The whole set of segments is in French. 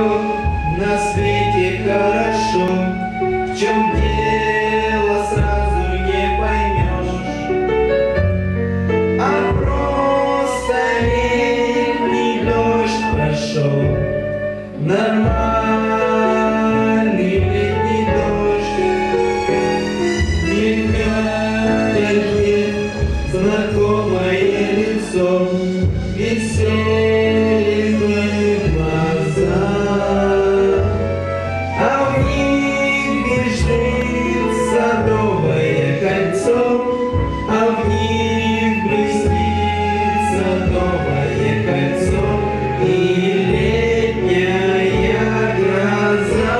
на свете хорошо, в чем дело сразу не поймешь, а просто летний дождь прошел, нормальный летний дождь, мелькает знакомое лицо, веселые глаза, а в них бежит садовое кольцо, а в них блестит садовое кольцо и летняя гроза.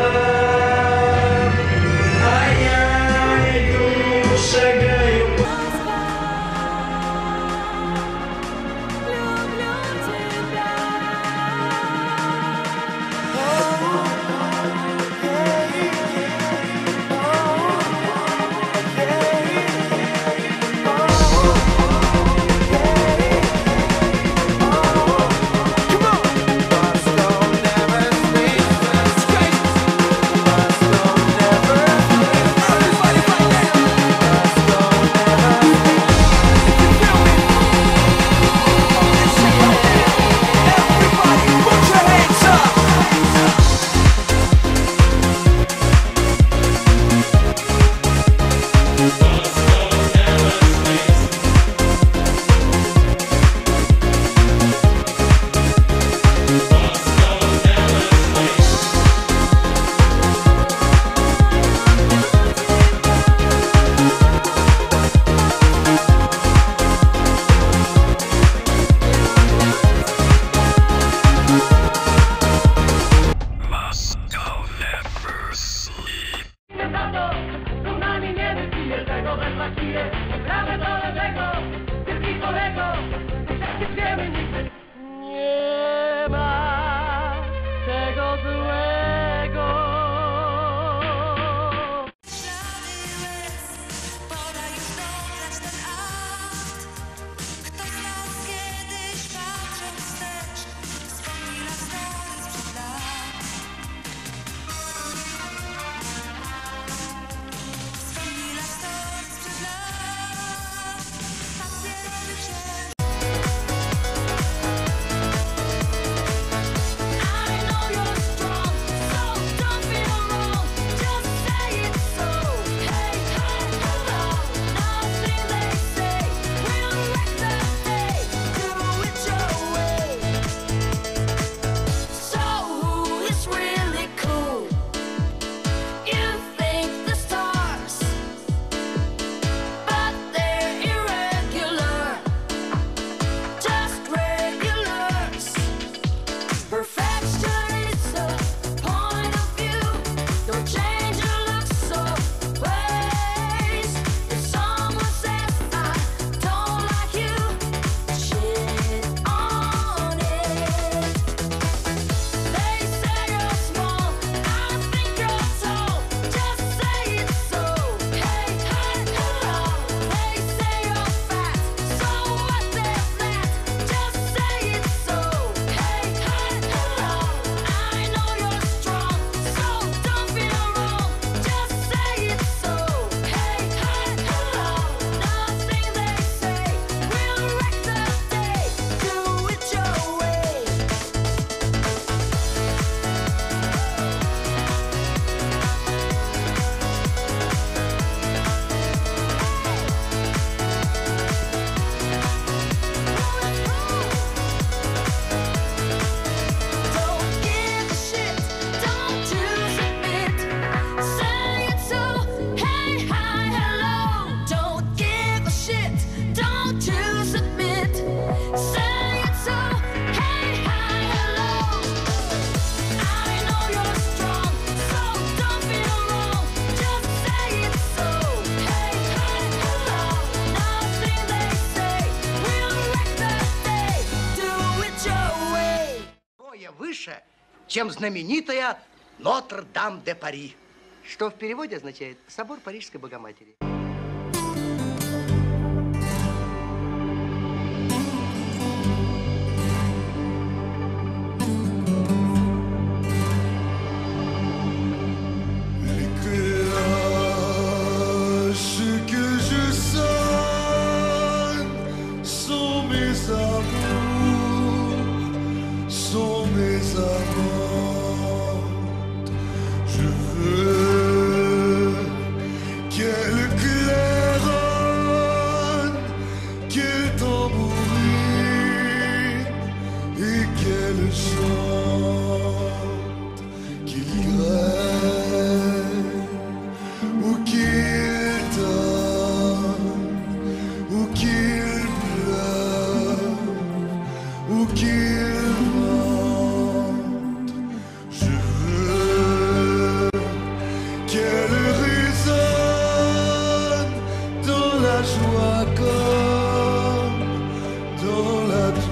А я иду, шагаю по... Выше, чем знаменитая Нотр-Дам-де-Пари, что в переводе означает «Собор Парижской Богоматери». où qu'il monte. Je veux qu'elle résonne dans la joie comme dans la tourmente.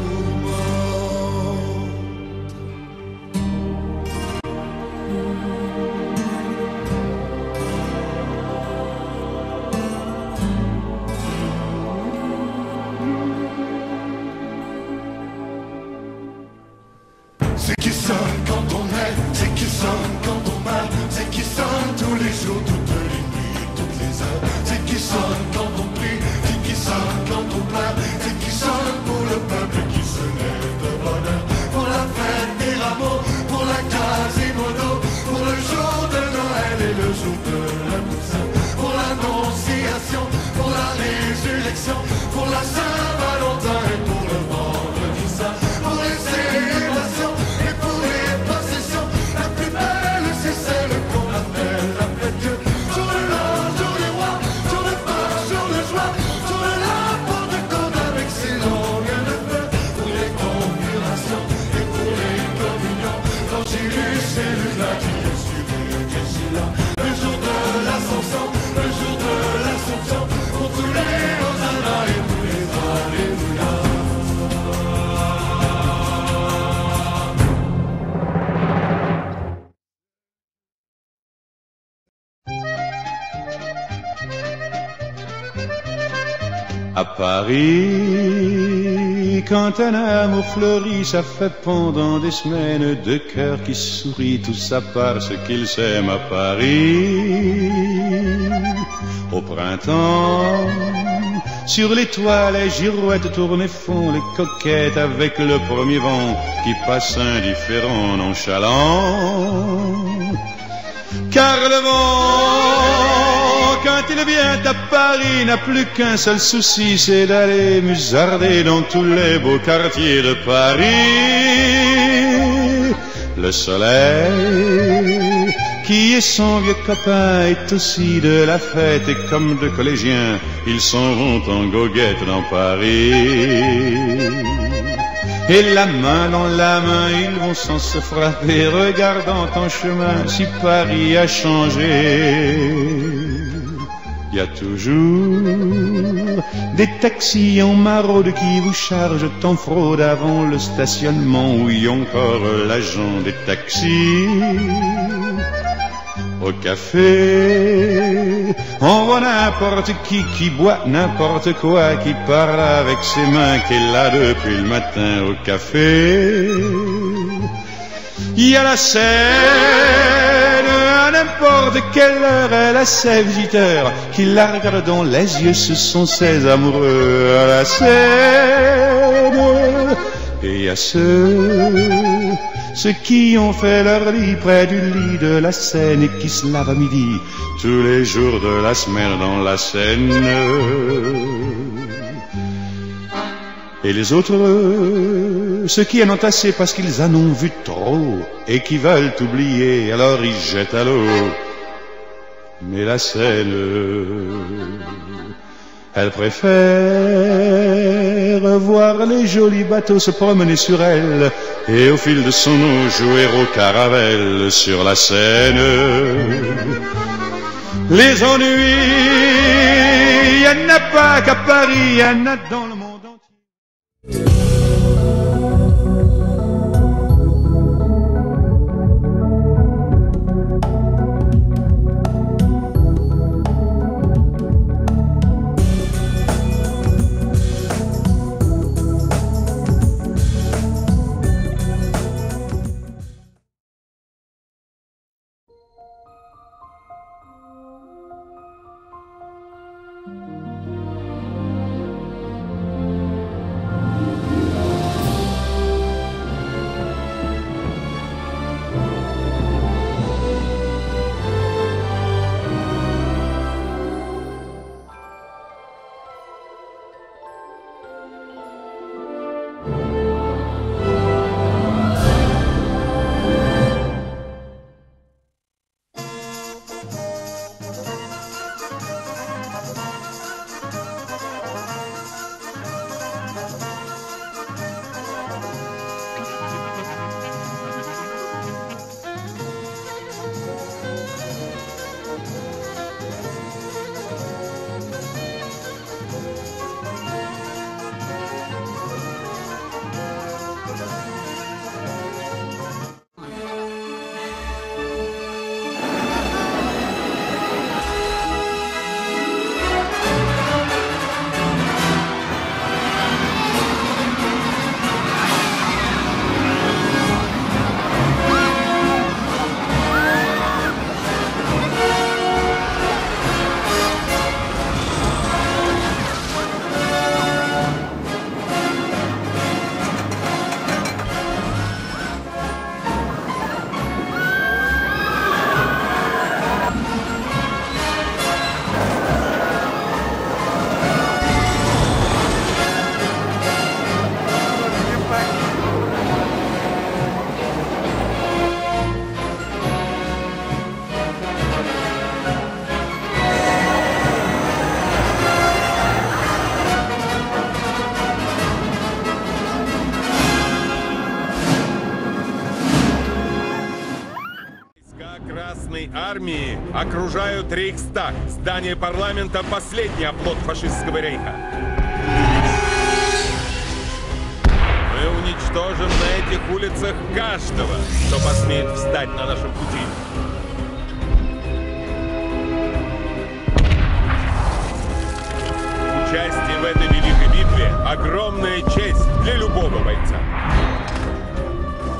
C'est qui sonne quand on aime, c'est qui sonne quand on meurt, c'est qui sonne tous les jours, toutes les nuits, toutes les heures. C'est qui sonne quand on prie, c'est qui sonne quand on pleure, c'est qui sonne pour le peuple qui se lève de bonheur. Pour la fête des rameaux, pour la Quasimodo, pour le jour de Noël et le jour de la Toussaint, pour l'Annonciation, pour la résurrection, pour la Saint-Valentin et pour le vendredi saint, pour les célébrations et pour les processions. La plus belle, c'est celle qu'on appelle la fête Dieu. Jour de l'an, jour du roi, jour de pain, jour de joie, jour de la Pentecôte avec ses langues de feu, pour les confirmations et pour les communions. L'Angélus et le gladius du Jésus-là. Le jour de l'Ascension, le jour de l'Assomption, pour tous les Hosanna et tous les Alléluia. À Paris, quand un amour fleurit, ça fait pendant des semaines deux cœurs qui sourient, tout ça parce qu'ils s'aiment à Paris. Au printemps, sur les toits, les girouettes tournent et font les coquettes avec le premier vent qui passe indifférent, nonchalant. Car le vent, quand il vient à Paris, n'a plus qu'un seul souci, c'est d'aller musarder dans tous les beaux quartiers de Paris. Le soleil, qui est son vieux copain, est aussi de la fête, et comme deux collégiens, ils s'en vont en goguette dans Paris. Et la main dans la main, ils vont sans se frapper, regardant en chemin si Paris a changé. Il y a toujours des taxis en maraude qui vous chargent en fraude avant le stationnement, où il y a encore l'agent des taxis. Au café, on voit n'importe qui boit n'importe quoi, qui parle avec ses mains, qui est là depuis le matin au café. Il y a la Seine, à n'importe quelle heure, elle a ses visiteurs qui la regardent dans les yeux, ce sont ses amoureux à la Seine. Et il y a ceux qui ont fait leur lit près du lit de la Seine et qui se lavent à midi tous les jours de la semaine dans la Seine. Et les autres, ceux qui en ont assez parce qu'ils en ont vu trop et qui veulent oublier, alors ils jettent à l'eau. Mais la Seine, elle préfère voir les jolis bateaux se promener sur elle et au fil de son eau jouer au caravelle sur la Seine. Les ennuis, il n'y en a pas qu'à Paris, il y en a dans le monde entier. Красной Армии окружают Рейхстаг. Здание парламента – последний оплот фашистского рейха. Мы уничтожим на этих улицах каждого, кто посмеет встать на нашем пути. Участие в этой великой битве – огромная честь для любого бойца.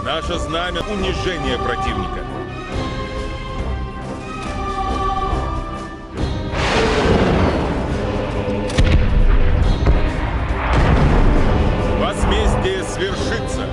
Наше знамя – унижение противника. Возмездие свершится.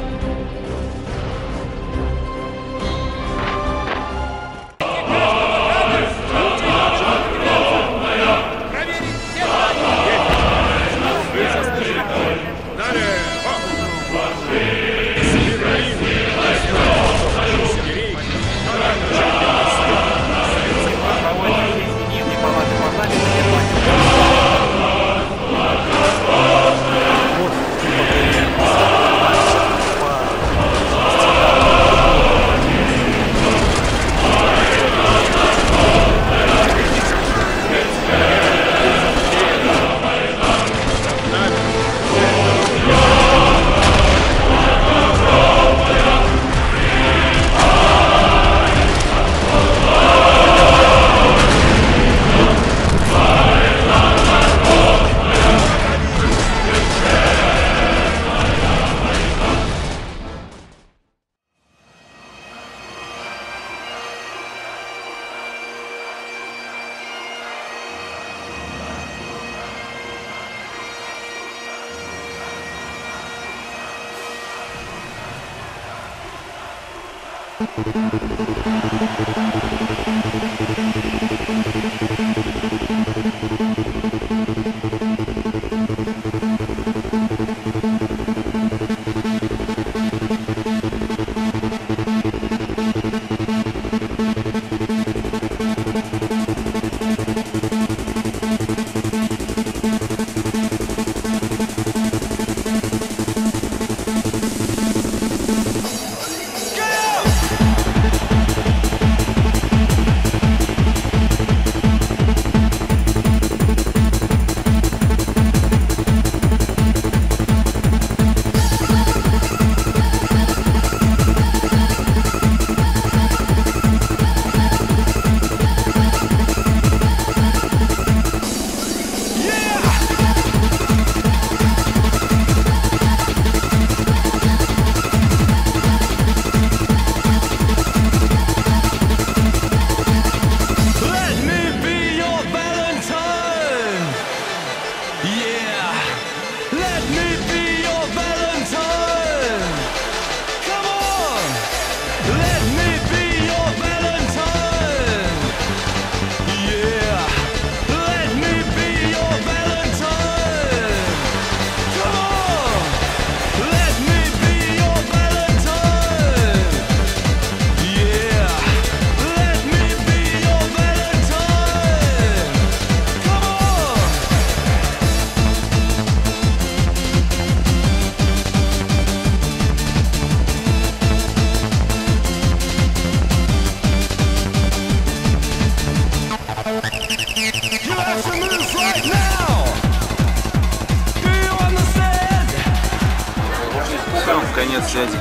Конец связи.